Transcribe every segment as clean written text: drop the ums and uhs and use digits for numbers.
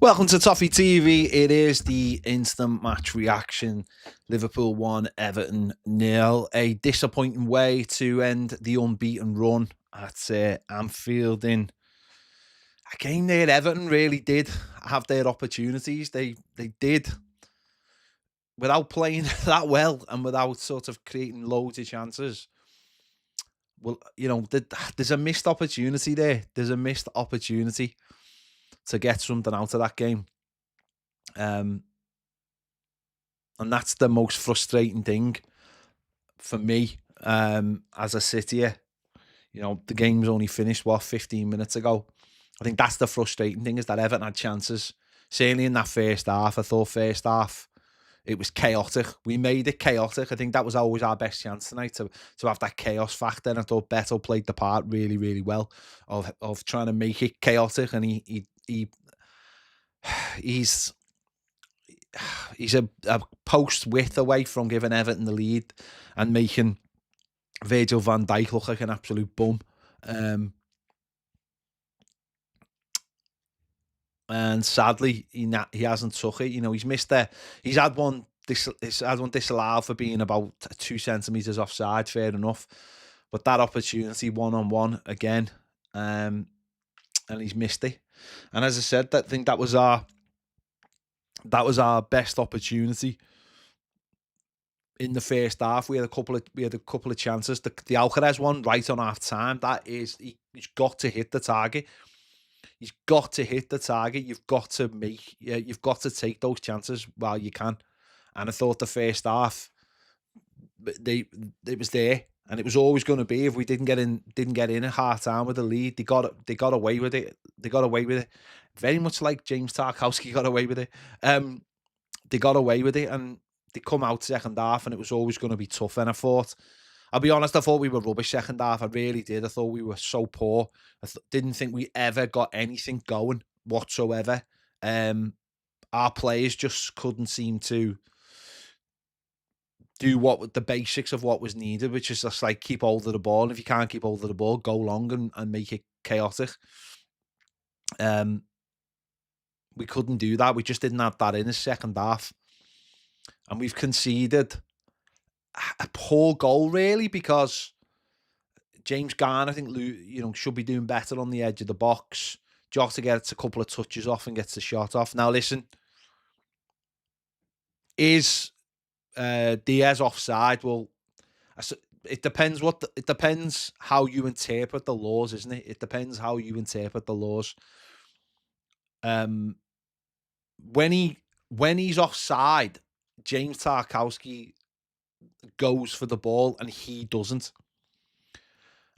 Welcome to Toffee TV. It is the instant match reaction. Liverpool 1, Everton 0. A disappointing way to end the unbeaten run at Anfield in a game there. Everton really did have their opportunities. They did, without playing that well and without sort of creating loads of chances. Well, there's a missed opportunity there. There's a missed opportunity to get something out of that game. And that's the most frustrating thing for me as I sit here. The game's only finished, 15 minutes ago. I think that's the frustrating thing, is that Everton had chances. Certainly in that first half, I thought first half, it was chaotic. We made it chaotic. I think that was always our best chance tonight, to have that chaos factor. And I thought Beto played the part really, really well of trying to make it chaotic. And he's a post width away from giving Everton the lead and making Virgil van Dijk look like an absolute bum. And sadly, he hasn't took it. He's missed it. He's had one disallowed for being about 2 centimetres offside. Fair enough, but that opportunity one-on-one again, and he's missed it. And as I said, I think that was our best opportunity in the first half. We had a couple of chances. The Alcaraz one right on half time. He's got to hit the target. He's got to hit the target. You've got to take those chances while you can. And I thought the first half, it was there, and it was always going to be. If we didn't get in at half time with the lead, they got away with it. They got away with it, very much like James Tarkowski got away with it. They got away with it, and they come out second half, and it was always going to be tough. And I'll be honest, I thought we were rubbish second half. I really did. I thought we were so poor. I didn't think we ever got anything going whatsoever. Our players just couldn't seem to do the basics of what was needed, which is just like keep hold of the ball. And if you can't keep hold of the ball, go long and make it chaotic. We couldn't do that. We just didn't have that in the second half. And we've conceded a poor goal, really, because James Garner, I think, should be doing better on the edge of the box. Jota gets a couple of touches off and gets the shot off. Now, listen, is Diaz offside? Well, it depends it depends how you interpret the laws, isn't it? It depends how you interpret the laws. When he's offside, James Tarkowski goes for the ball and he doesn't.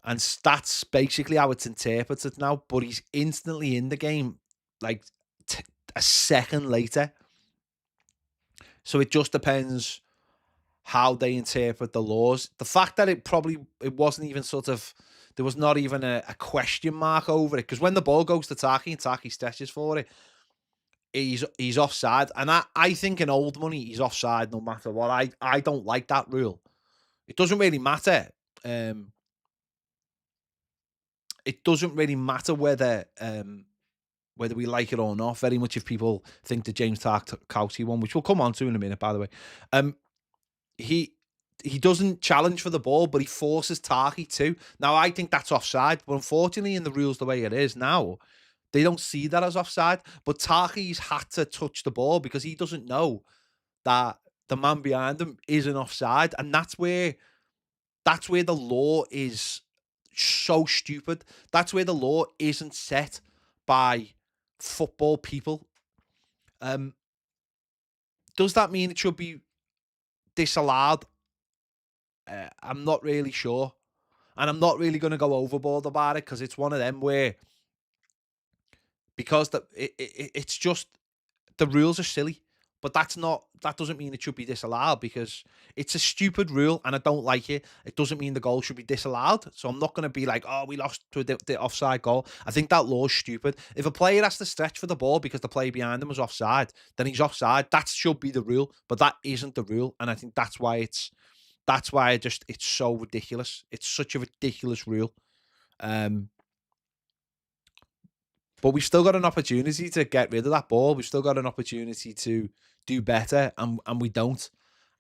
And that's basically how it's interpreted now. But he's instantly in the game, like a second later. So it just depends how they interpret the laws. The fact that it wasn't even there was not even a question mark over it. Because when the ball goes to Taki and Taki stretches for it, he's offside. And I think in old money, he's offside no matter what. I don't like that rule. It doesn't really matter. It doesn't really matter whether we like it or not. Very much if people think the James Tarkowski one, which we'll come on to in a minute, by the way. He doesn't challenge for the ball, but he forces Taki to. Now, I think that's offside, but unfortunately, in the rules the way it is now, they don't see that as offside. But Taki's had to touch the ball because he doesn't know that the man behind him isn't offside, and that's where the law is so stupid. That's where the law isn't set by football people. Does that mean it should be disallowed? I'm not really sure. And I'm not really going to go overboard about it, because it's one of them where, because it's just, the rules are silly. But that doesn't mean it should be disallowed, because it's a stupid rule and I don't like it. It doesn't mean the goal should be disallowed. So I'm not going to be like, oh, we lost to the offside goal. I think that law is stupid. If a player has to stretch for the ball because the player behind him was offside, then he's offside. That should be the rule, but that isn't the rule. And I think that's why it's so ridiculous. It's such a ridiculous rule. But we've still got an opportunity to get rid of that ball. We've still got an opportunity to do better, and we don't.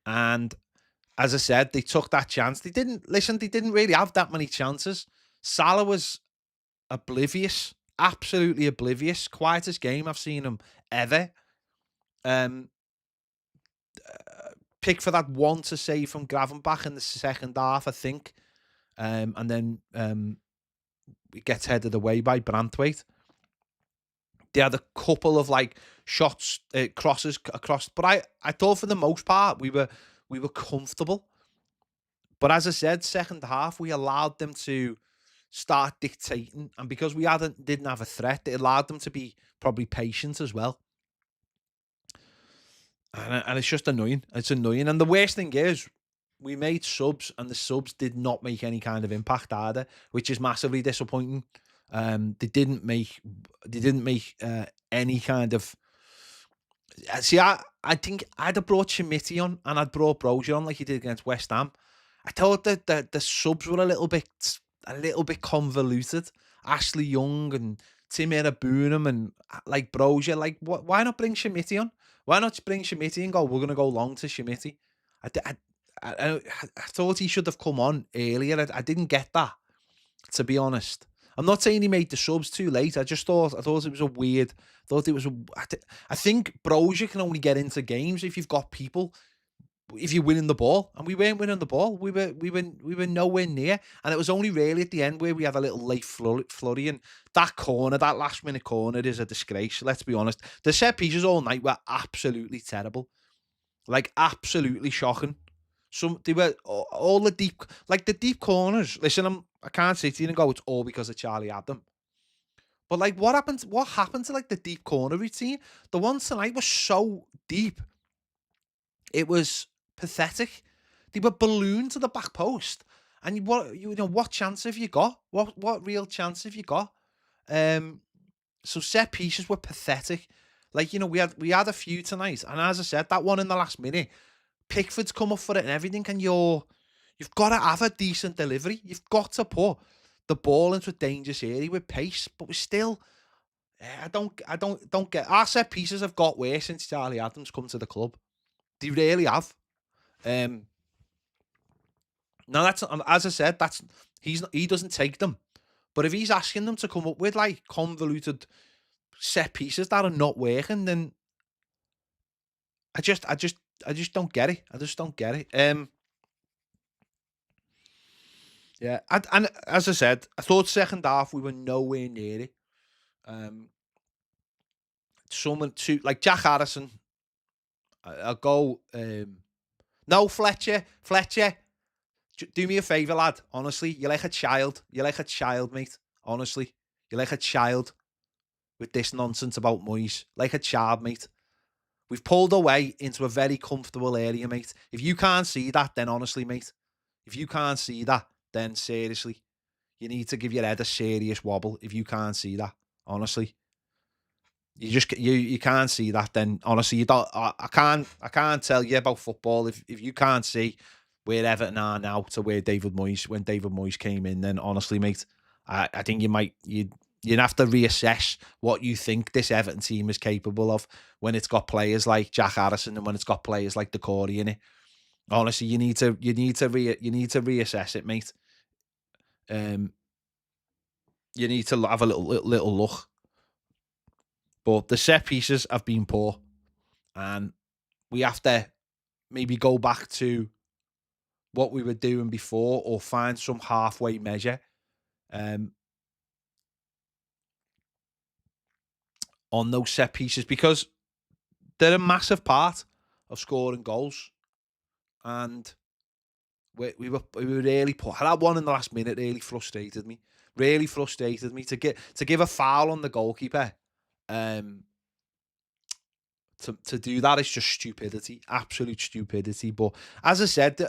And as I said, they took that chance. They didn't listen. They didn't really have that many chances. Salah was oblivious, absolutely oblivious. Quietest game I've seen him ever. Um, Pickford had one to save from Gravenbach in the second half, I think. And then it gets headed away by Branthwaite. They had a couple of like shots, crosses across, but I thought for the most part we were comfortable. But as I said, second half we allowed them to start dictating, and because we didn't have a threat, it allowed them to be probably patient as well. And it's just annoying. It's annoying. And the worst thing is, we made subs, and the subs did not make any kind of impact either, which is massively disappointing. They didn't make any kind of. See, I think I'd have brought Schmidt on, and I'd brought Brozier on like he did against West Ham. I thought that the subs were a little bit convoluted. Ashley Young and Tim Boonham and like Brozier, like why not bring Schmidt on? Why not bring Schmidt and go? We're gonna go long to Schmidt. I thought he should have come on earlier. I didn't get that, to be honest. I'm not saying he made the subs too late. I thought it was a weird. I think Brozier can only get into games if you've got people. If you're winning the ball, and we weren't winning the ball, we were nowhere near, and it was only really at the end where we had a little late flurry, and that last minute corner is a disgrace. Let's be honest. The set pieces all night were absolutely terrible, like absolutely shocking. They were all the deep corners. Listen, I can't say to you and go, it's all because of Charlie Adam. But like, what happened to like the deep corner routine? The ones tonight were so deep. It was pathetic. They were ballooned to the back post. And what chance have you got? What real chance have you got? So set pieces were pathetic. Like, we had a few tonight, and as I said, that one in the last minute, Pickford's come up for it and everything, and you've got to have a decent delivery. You've got to put the ball into a dangerous area with pace, but we're still. I don't get. Our set pieces have got worse since Charlie Adams come to the club. They really have. Now that's, as I said, he doesn't take them, but if he's asking them to come up with like convoluted set pieces that are not working, then I just don't get it. I just don't get it. Yeah, and as I said, I thought second half we were nowhere near it. Someone to like Jack Harrison. I'll go. No, Fletcher. Do me a favour, lad. Honestly, you're like a child. You're like a child, mate. Honestly, you're like a child with this nonsense about Moyes. Like a child, mate. We've pulled away into a very comfortable area, mate. If you can't see that, then honestly, mate. If you can't see that, then seriously, you need to give your head a serious wobble. If you can't see that, honestly. You can't see that, then honestly you don't. I can't tell you about football if you can't see where Everton are now to where when David Moyes came in. Then honestly, mate, I think you'd have to reassess what you think this Everton team is capable of when it's got players like Jack Harrison and when it's got players like Decore in it. Honestly, you need to reassess it, mate. You need to have a little look. But the set pieces have been poor, and we have to maybe go back to what we were doing before or find some halfway measure on those set pieces, because they're a massive part of scoring goals. And we were really poor. That one in the last minute really frustrated me. To give a foul on the goalkeeper. To do that is just stupidity, absolute stupidity. But as I said,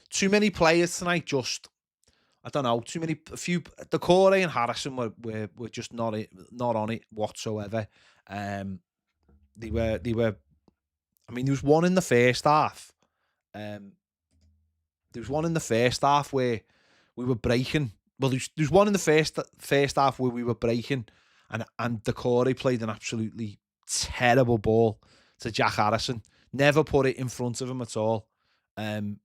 too many players tonight. Just I don't know. A few. Decore and Harrison were just not on it whatsoever. They were. I mean, there was one in the first half. There was one in the first half where we were breaking. Well, there's one in the first half where we were breaking, and Decore played an absolutely terrible ball to Jack Harrison. Never put it in front of him at all. And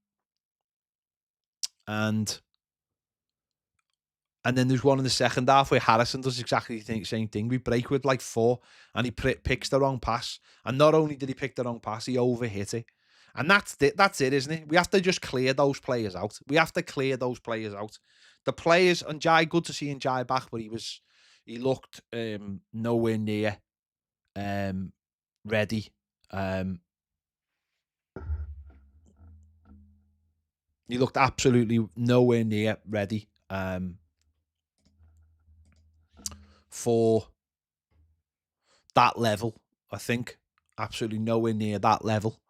then there's one in the second half where Harrison does exactly the same thing. We break with like 4, and he picks the wrong pass. And not only did he pick the wrong pass, he overhit it. And that's it. That's it, isn't it? We have to just clear those players out. We have to clear those players out. The players, and Jai, good to see Jai back, but he looked nowhere near ready. He looked absolutely nowhere near ready for that level. I think absolutely nowhere near that level.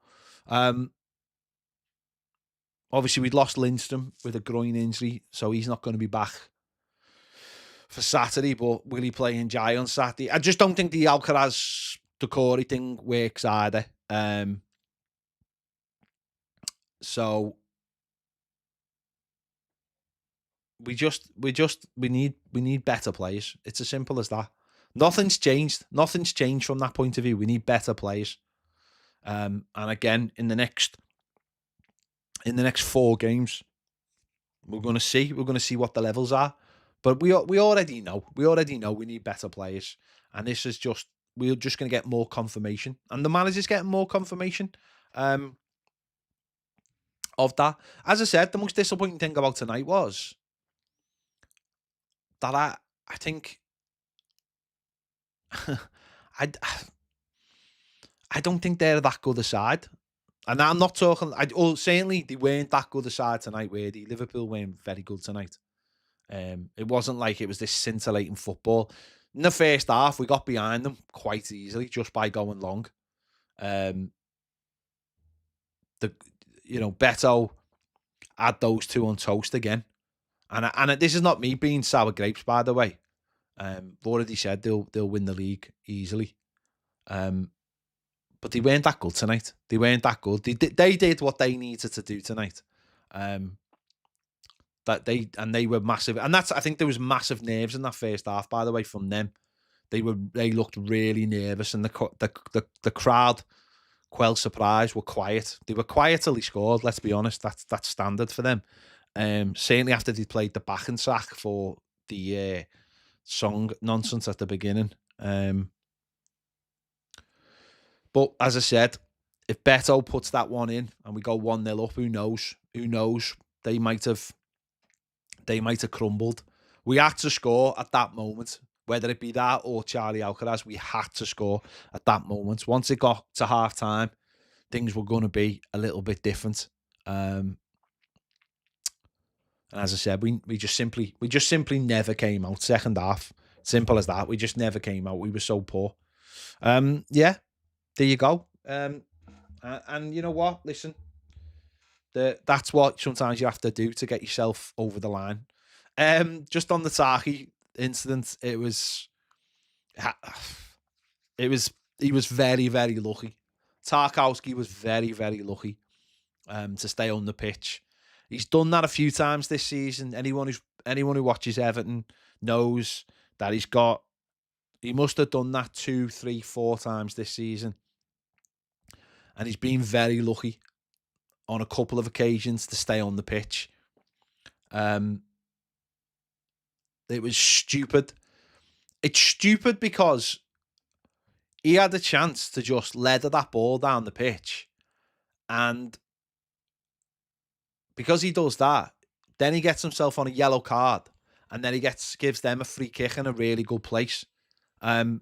Obviously, we'd lost Lindstrom with a groin injury, so he's not going to be back for Saturday. But will he play in Jai on Saturday? I just don't think the Alcaraz Decore thing works either. So we need better players. It's as simple as that. Nothing's changed. Nothing's changed from that point of view. We need better players. And again, in the next 4 games, we're going to see what the levels are. But we already know. We need better players. And this is we're just going to get more confirmation. And the manager's getting more confirmation of that. As I said, the most disappointing thing about tonight was that I think I don't think they're that good a side. And I'm not talking. Certainly they weren't that good a side tonight. Were they? Liverpool weren't very good tonight. It wasn't like it was this scintillating football. In the first half, we got behind them quite easily just by going long. Beto had those 2 on toast again, and this is not me being sour grapes, by the way. I've already said they'll win the league easily. But they weren't that good tonight. They weren't that good. They did what they needed to do tonight. They were massive, and I think there was massive nerves in that first half. By the way, from them, they looked really nervous, and the crowd, quell surprise, were quiet. They were quiet till he scored. Let's be honest, that's standard for them. Certainly after they played the back and sack for the song nonsense at the beginning. But as I said, if Beto puts that one in and we go 1-0 up, who knows? They might have crumbled. We had to score at that moment, whether it be that or Charlie Alcaraz. We had to score at that moment. Once it got to half time, things were going to be a little bit different. And as I said, we just simply never came out. Second half, simple as that. We just never came out. We were so poor. There you go. And you know what? Listen, that's what sometimes you have to do to get yourself over the line. Just on the Taki incident, he was very, very lucky. Tarkowski was very, very lucky to stay on the pitch. He's done that a few times this season. Anyone who watches Everton knows that he must have done that 2, 3, 4 times this season. And he's been very lucky on a couple of occasions to stay on the pitch. It was stupid. It's stupid because he had a chance to just leather that ball down the pitch. And because he does that, then he gets himself on a yellow card. And then he gives them a free kick in a really good place. And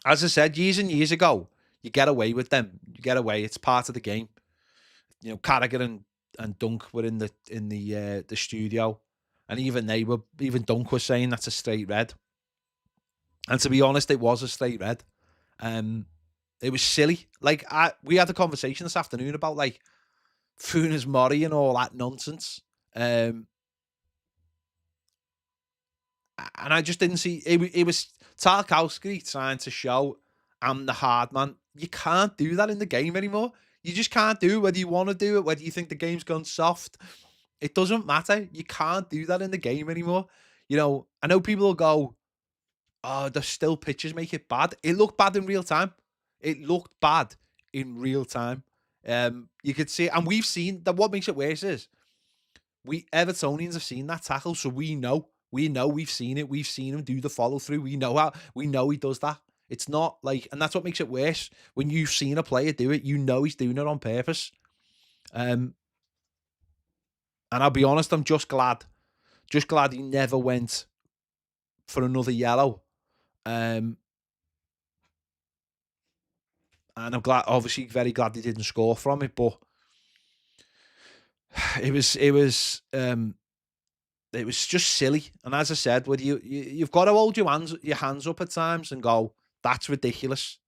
as I said, years and years ago, you get away with them. You get away. It's part of the game. You know, Carragher and Dunk were in the studio, and even Dunk was saying that's a straight red. And to be honest, it was a straight red. It was silly. Like we had a conversation this afternoon about like Funes Mori and all that nonsense. And I just didn't see it was Tarkowski trying to show I'm the hard man. You can't do that in the game anymore. You just can't do it, whether you want to do it, whether you think the game's gone soft. It doesn't matter. You can't do that in the game anymore. I know people will go, oh, the still pictures make it bad. It looked bad in real time. It looked bad in real time. You could see, and we've seen that. What makes it worse is we Evertonians have seen that tackle, so we know. We've seen it. We've seen him do the follow through. We know he does that. It's not like, and that's what makes it worse. When you've seen a player do it, you know he's doing it on purpose. And I'll be honest, I'm just glad he never went for another yellow. And I'm glad, obviously, very glad he didn't score from it. But it was just silly. And as I said, with you've got to hold your hands up at times and go, that's ridiculous.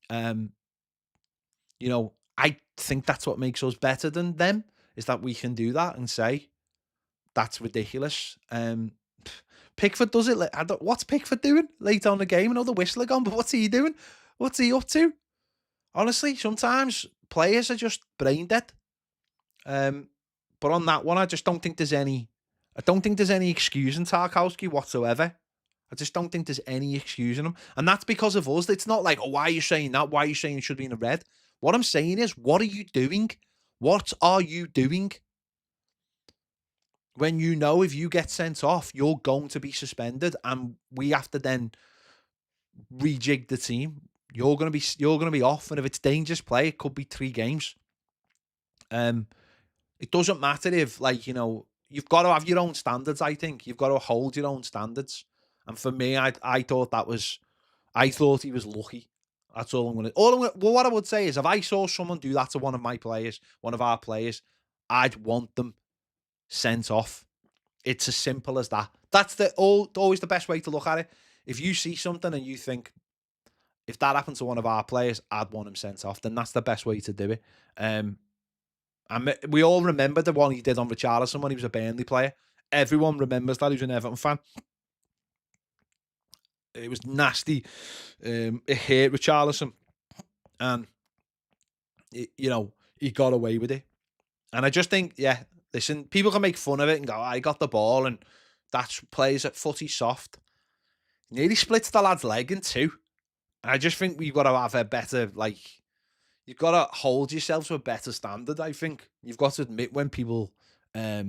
I think that's what makes us better than them, is that we can do that and say that's ridiculous. Pickford does it. What's Pickford doing late on the game? I know the whistler gone, but what's he doing? What's he up to? Honestly, sometimes players are just brain dead. But on that one, I don't think there's any excuse in Tarkowski whatsoever. I just don't think there's any excuse in him. And that's because of us. It's not like, oh, why are you saying that? Why are you saying it should be in a red? What I'm saying is, what are you doing? What are you doing? When you know if you get sent off, you're going to be suspended, and we have to then rejig the team. You're gonna be off, and if it's dangerous play, it could be 3 games. It doesn't matter if, you've got to have your own standards. I think you've got to hold your own standards. And for me, I thought he was lucky. That's all I'm gonna. Well, what I would say is, if I saw someone do that to one of our players, I'd want them sent off. It's as simple as that. That's always the best way to look at it. If you see something and you think, if that happened to one of our players, I'd want him sent off, then that's the best way to do it. And we all remember the one he did on Richarlison when he was a Burnley player. Everyone remembers that. He was an Everton fan. It was nasty. It hurt Richarlison. And, he got away with it. And I just think, yeah, listen, people can make fun of it and go, I got the ball, and that's plays at footy soft. Nearly splits the lad's leg in 2. And I just think we've got to have a better, you've got to hold yourself to a better standard, I think. You've got to admit when people are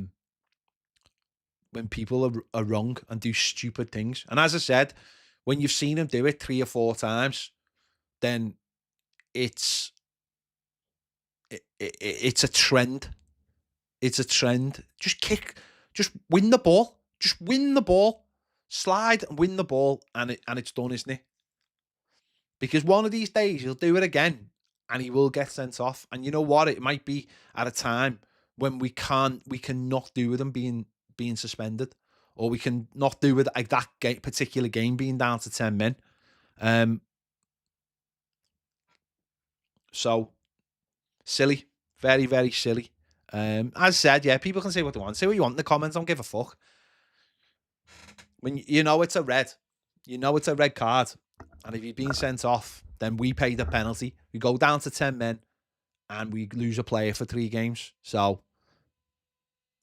wrong and do stupid things. And as I said, when you've seen him do it 3 or 4 times, then it's a trend. It's a trend. Just win the ball. Just win the ball. Slide and win the ball, and it's done, isn't it? Because one of these days he'll do it again, and he will get sent off. And you know what? It might be at a time when we cannot do with him being suspended, or we can not do with that particular game being down to 10 men. So silly, very, very silly. As I said, yeah, people can say what they want. Say what you want in the comments. Don't give a fuck. When it's a red, it's a red card, and if you've been sent off, then we pay the penalty. We go down to 10 men, and we lose a player for 3 games. So,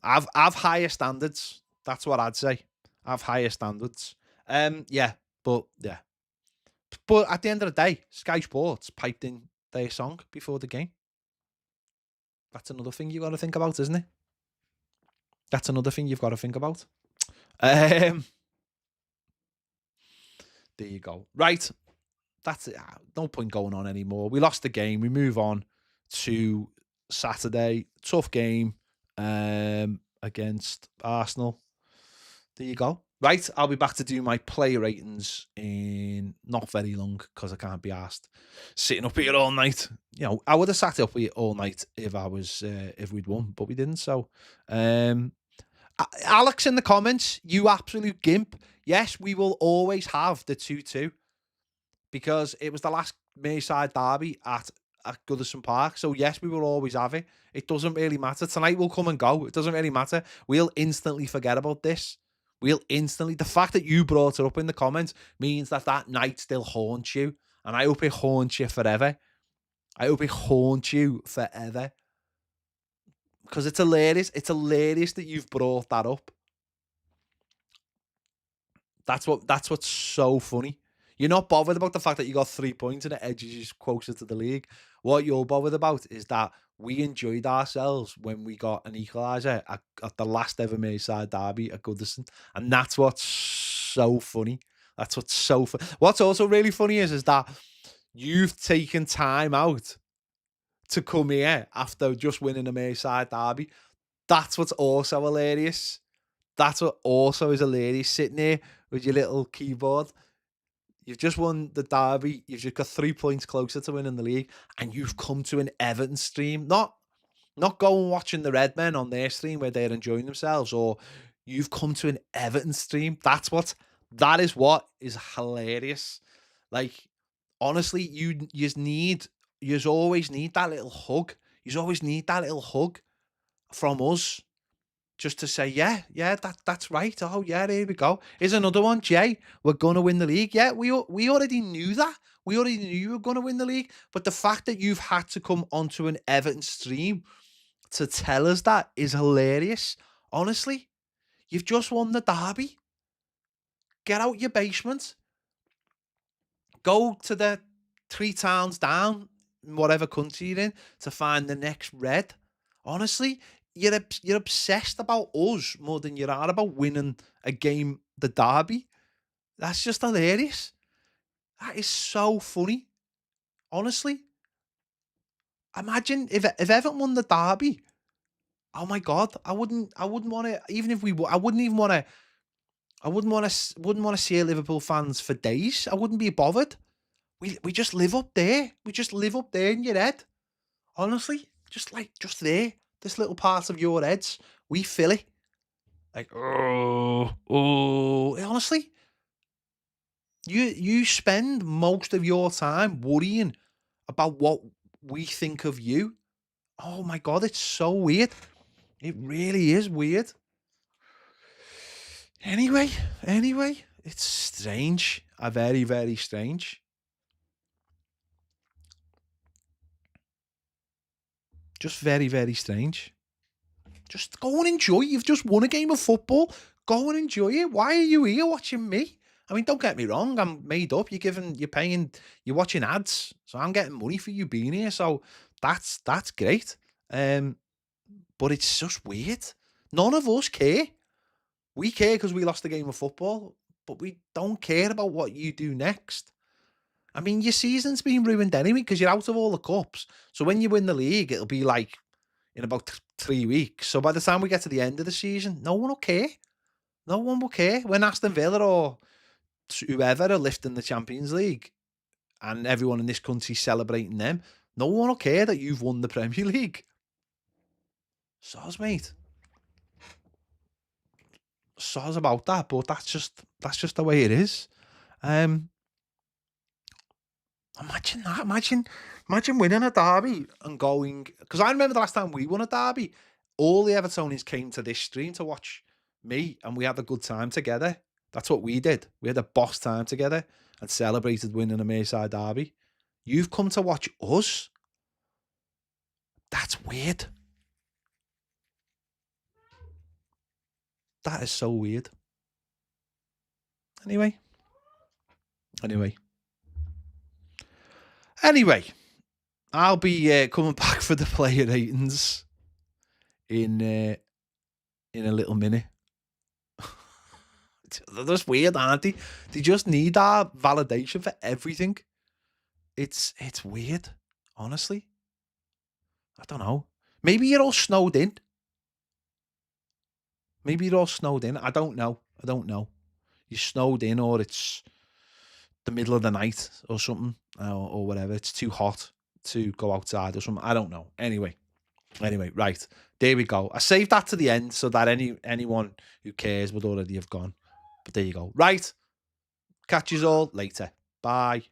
I've higher standards. That's what I'd say. I've higher standards. Yeah, but at the end of the day, Sky Sports piped in their song before the game. That's another thing you got to think about, isn't it? That's another thing you've got to think about. There you go. Right. That's it. No point going on anymore. We lost the game. We move on to Saturday. Tough game against Arsenal. There you go. Right. I'll be back to do my player ratings in not very long, because I can't be asked sitting up here all night. I would have sat up here all night if we'd won, but we didn't. So, Alex in the comments, you absolute gimp. Yes, we will always have the 2-2 because it was the last Merseyside derby at Goodison Park. So yes, we will always have it. It doesn't really matter. Tonight will come and go. It doesn't really matter. We'll instantly forget about this. The fact that you brought it up in the comments means that night still haunts you. And I hope it haunts you forever. Because it's hilarious. It's hilarious that you've brought that up. That's what's so funny. You're not bothered about the fact that you got 3 points and it edges you closer to the league. What you're bothered about is that we enjoyed ourselves when we got an equaliser at the last ever Merseyside derby at Goodison, and that's what's so funny. That's what's so fun. What's also really funny is that you've taken time out to come here after just winning a Merseyside derby. That's what's also hilarious. That's what also is hilarious. Sitting there with your little keyboard. You've just won the derby. You've just got 3 points closer to winning the league, and you've come to an Everton stream. Not going watching the Red Men on their stream where they're enjoying themselves, or you've come to an Everton stream. That is what is hilarious. Like, honestly, you always need that little hug. You always need that little hug from us. Just to say, yeah, that's right. Oh, yeah, here we go. Here's another one, Jay. We're going to win the league. Yeah, we already knew that. We already knew you were going to win the league. But the fact that you've had to come onto an Everton stream to tell us that is hilarious. Honestly, you've just won the derby. Get out your basement. Go to the 3 towns down in whatever country you're in to find the next red. Honestly, you're obsessed about us more than you are about winning a game, the derby. That's just hilarious. That is so funny. Honestly, imagine if Everton won the derby. Oh my god, I wouldn't want to. Even if we, I wouldn't even want to. Wouldn't want to see Liverpool fans for days. I wouldn't be bothered. We just live up there. We just live up there in your head. Honestly, just there. This little part of your heads, we fill it. Like, honestly, you spend most of your time worrying about what we think of you. Oh my god, it's so weird. It really is weird. Anyway, it's strange. Very, very strange. Just very, very strange. Just go and enjoy. You've just won a game of football. Go and enjoy it. Why are you here watching me? I mean, don't get me wrong. I'm made up. You're watching ads, so I'm getting money for you being here. So that's great. But it's just weird. None of us care. We care because we lost the game of football, but we don't care about what you do next. I mean, your season's been ruined anyway because you're out of all the cups. So when you win the league, it'll be like in about 3 weeks. So by the time we get to the end of the season, no one will care. No one will care. When Aston Villa or whoever are lifting the Champions League and everyone in this country celebrating them, no one will care that you've won the Premier League. Soz, mate. Soz about that, but that's just the way it is. Imagine that. Imagine winning a derby and going. Because I remember the last time we won a derby, all the Evertonians came to this stream to watch me, and we had a good time together. That's what we did. We had a boss time together and celebrated winning a Merseyside derby. You've come to watch us. That's weird. That is so weird. Anyway. I'll be coming back for the player ratings in a little minute. They're just weird, aren't they? They just need our validation for everything. It's weird, honestly. I don't know. Maybe you're all snowed in. I don't know. You're snowed in, or it's the middle of the night or something, or whatever. It's too hot to go outside or something. I don't know. Anyway, right. There we go. I saved that to the end so that anyone who cares would already have gone. But there you go. Right. Catch you all later. Bye.